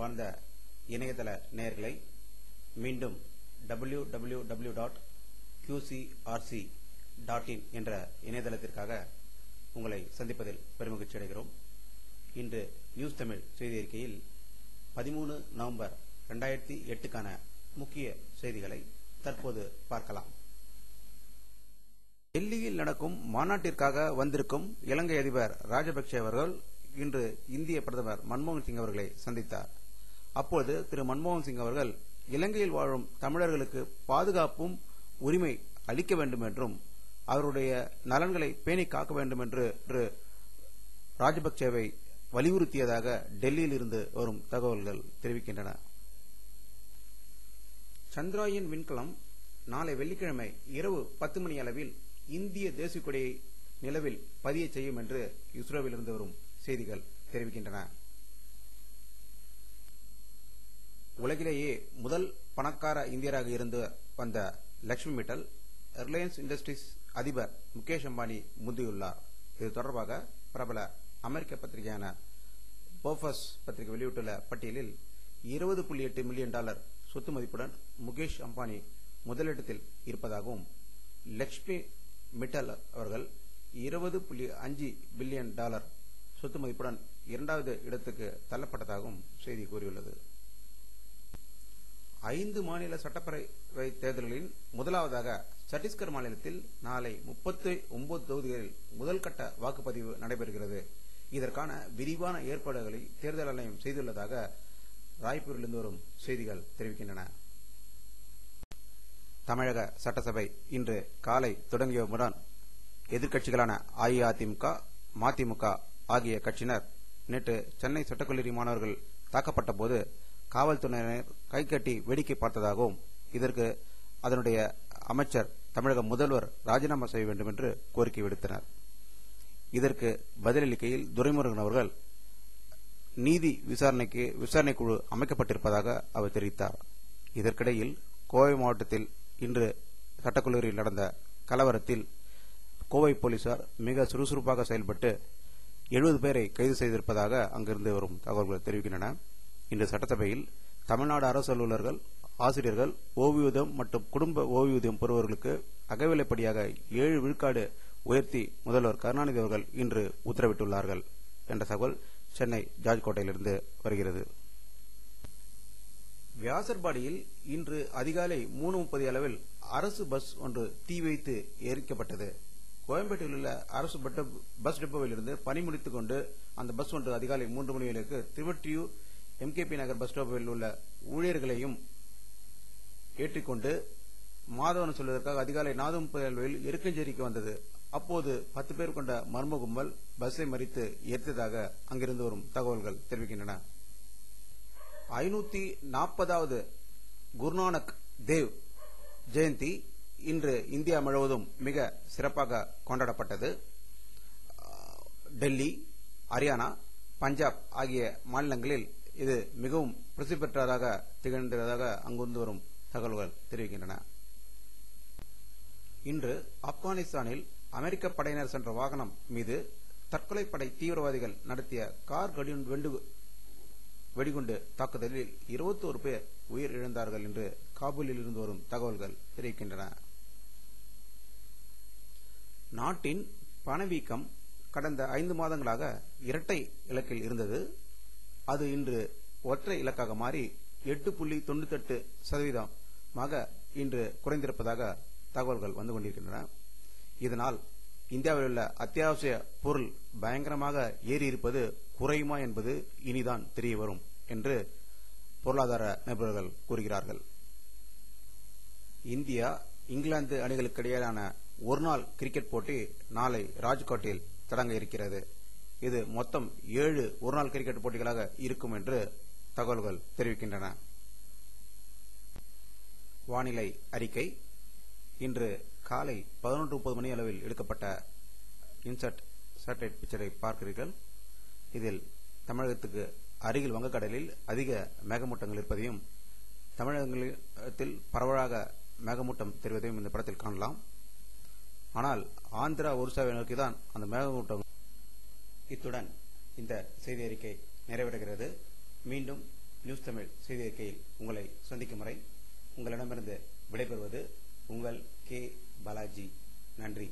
அன்பார்ந்த இணையதள நேயர்களை மீண்டும் www.qcrc.in என்ற இணையதளத்திற்காக உங்களை சந்திப்பதில் பெருமகிழ்ச்சி அடைகிறோம். இன்று நியூஸ் தமிழ் செய்தி அறிக்கையில் 13 நவம்பர் 2008க்கான முக்கிய செய்திகளை தற்போது பார்க்கலாம். டெல்லியில் நடக்கும் மாநாட்டிற்காக வந்திருக்கும் இலங்கை அதிபர் ராஜபக்சே அவர்கள் இன்று இந்திய பிரதமர் மன்மோகன் சிங் அவர்களை சந்தித்தார். அப்போது திரு மன்மோகன் சிங் அவர்கள் இலங்கையில் வாழும் தமிழர்களுக்கு பாதுகாப்பும் உரிமை அளிக்க வேண்டும் என்றும் அவருடைய நலன்களை பேணி காக்க வேண்டும் என்று ராஜபக்சேவை வலியுறுத்தியதாக டெல்லியில் இருந்து வரும் தகவல்கள் தெரிவிக்கின்றன. சந்திராயன் விண்கலம் நாளை வெள்ளிக்கிழமை இரவு 10 மணி அளவில் இந்திய தேசிய கொடியை நிலவில் பதிய செய்யும் என்று இஸ்ரோவில் இருந்து வரும் செய்திகள் தெரிவிக்கின்றன. உலகிலேயே முதல் பணக்கார இந்தியராக இருந்து வந்த லட்சுமி மிட்டல் ரிலையன்ஸ் இண்டஸ்ட்ரீஸ் அதிபர் முகேஷ் அம்பானி முந்தியுள்ளார். இது தொடர்பாக பிரபல அமெரிக்க பத்திரிகையான போர்ப்ஸ் பத்திரிகை வெளியிட்டுள்ள பட்டியலில் $20.8 மில்லியன் சொத்து மதிப்புடன் முகேஷ் அம்பானி முதலிடத்தில் இருப்பதாகவும் லட்சுமி மிட்டல் அவர்கள் $20.5 பில்லியன் சொத்து மதிப்புடன் இரண்டாவது இடத்துக்கு தள்ளப்பட்டதாகவும் செய்தி கூறியுள்ளது. 5 மாநில சட்டப்பேரவை தேர்தல்களின் முதலாவதாக சத்தீஸ்கர் மாநிலத்தில் நாளை 39 தொகுதிகளில் முதல் கட்ட வாக்குப்பதிவு நடைபெறுகிறது. இதற்கான விரிவான ஏற்பாடுகளை தேர்தல் ஆணையம் செய்துள்ளதாக ராய்ப்பூரிலிருந்து வரும் செய்திகள் தெரிவிக்கின்றன. தமிழக சட்டசபை இன்று காலை தொடங்கியவுடன் எதிர்க்கட்சிகளான அஇஅதிமுக, மதிமுக ஆகிய கட்சியினர் நேற்று சென்னை சட்டக்கல்லூரி மாணவர்கள் தாக்கப்பட்ட போது காவல்துறையினர் கைகட்டி வேடிக்கை பார்த்ததாகவும் இதற்கு அதனுடைய அமைச்சர் தமிழக முதல்வர் ராஜினாமா செய்ய வேண்டும் என்று கோரிக்கை விடுத்தனர். இதற்கு பதிலளிக்கையில் துரைமுருகன் அவர்கள் நீதி விசாரணை குழு அமைக்கப்பட்டிருப்பதாக அவர் தெரிவித்தார். இதற்கிடையில் கோவை மாவட்டத்தில் இன்று சட்டக்கல்லூரியில் நடந்த கலவரத்தில் கோவை போலீசார் மிக சுறுசுறுப்பாக செயல்பட்டு 70 பேரை கைது செய்திருப்பதாக அங்கிருந்து வரும் தகவல்கள் தெரிவிக்கின்றன. இன்று சட்டசபையில் தமிழ்நாடு அரசு அலுவலர்கள், ஆசிரியர்கள் ஓய்வூதியம் மற்றும் குடும்ப ஓய்வூதியம் பெறுபவர்களுக்கு அகவிலைப்படியாக 7 விழுக்காடு உயர்த்தி முதல்வர் கருணாநிதி அவர்கள் இன்று உத்தரவிட்டுள்ளார்கள் என்ற தகவல் சென்னை ஜார்ஜ்கோட்டையிலிருந்து வருகிறது. வியாசர்பாடியில் இன்று அதிகாலை 3:30 அளவில் அரசு பஸ் ஒன்று தீ வைத்து எரிக்கப்பட்டது. கோயம்பேட்டில் உள்ள அரசு பஸ் டிப்போவில் இருந்து பணி முடித்துக் கொண்டு அந்த பஸ் ஒன்று அதிகாலை 3 மணி அளவுக்கு திருவொற்றியூர் எம்கேபி நகர் பஸ் ஸ்டாப்பில் உள்ள ஊழியர்களையும் ஏற்றிக்கொண்டு மாதவன் சொல்வதற்காக அதிகாலை 4:30 அளவில் எருக்கஞ்சேரிக்கு வந்தது. அப்போது 10 பேர் கொண்ட மர்ம கும்பல் பஸ்ஸை மறித்து எரித்ததாக அங்கிருந்து வரும் தகவல்கள் தெரிவிக்கின்றன. 540வது குருநானக் தேவ் ஜெயந்தி இன்று இந்தியா முழுவதும் மிக சிறப்பாக கொண்டாடப்பட்டது. டெல்லி, ஹரியானா, பஞ்சாப் ஆகிய மாநிலங்களில் இது மிகவும் பிரசித்தி பெற்றதாக திகழ்ந்ததாக அங்கிருந்து வரும் தகவல்கள் தெரிவிக்கின்றன. இன்று ஆப்கானிஸ்தானில் அமெரிக்க படையினர் சென்ற வாகனம் மீது தற்கொலை படை தீவிரவாதிகள் நடத்திய கார் வெடிகுண்டு தாக்குதலில் 21 பேர் உயிரிழந்தார்கள் என்று காபூலில் இருந்து வரும் தகவல்கள் தெரிவிக்கின்றன. நாட்டின் பணவீக்கம் கடந்த 5 மாதங்களாக இரட்டை இலக்கில் இருந்தது. அது இன்று ஒற்றை இலக்காக மாறி 8.98% இன்று குறைந்திருப்பதாக தகவல்கள் வந்து கொண்டிருக்கின்றன. இதனால் இந்தியாவில் உள்ள அத்தியாவசிய பொருள் பயங்கரமாக ஏறியிருப்பது குறையுமா என்பது இனிதான் தெரிய வரும் என்று பொருளாதார நிபுணர்கள் கூறுகிறார்கள். இந்தியா இங்கிலாந்து அணிகளுக்கு இடையிலான ஒருநாள் கிரிக்கெட் போட்டி நாளை ராஜ்கோட்டில் தொடங்க இருக்கிறது. இது மொத்தம் 7 ஒருநாள் கிரிக்கெட் போட்டிகளாக இருக்கும் என்று தகவல்கள் தெரிவிக்கின்றன. வானிலை அறிக்கை. இன்று காலை 11:30 மணி அளவில் எடுக்கப்பட்ட இன்சர்ட் சேட்டலைட் பிக்சரை பார்க்கிறீர்கள். இதில் தமிழகத்துக்கு அருகில் வங்கக்கடலில் அதிக மேகமூட்டங்கள் இருப்பதையும் தமிழகத்தில் பரவலாக மேகமூட்டம் தெரிவதையும் இந்த படத்தில் காணலாம். ஆனால் ஆந்திரா, ஒரிசாவை நோக்கிதான் அந்த மேகமூட்டம். இத்துடன் இந்த செய்தி அறிக்கை நிறைவடைகிறது. மீண்டும் நியூஸ் தமிழ் செய்தி அறிக்கையில் உங்களை சந்திக்கும் வரை உங்களிடமிருந்து விடைபெறுவது உங்கள் கே பாலாஜி. நன்றி.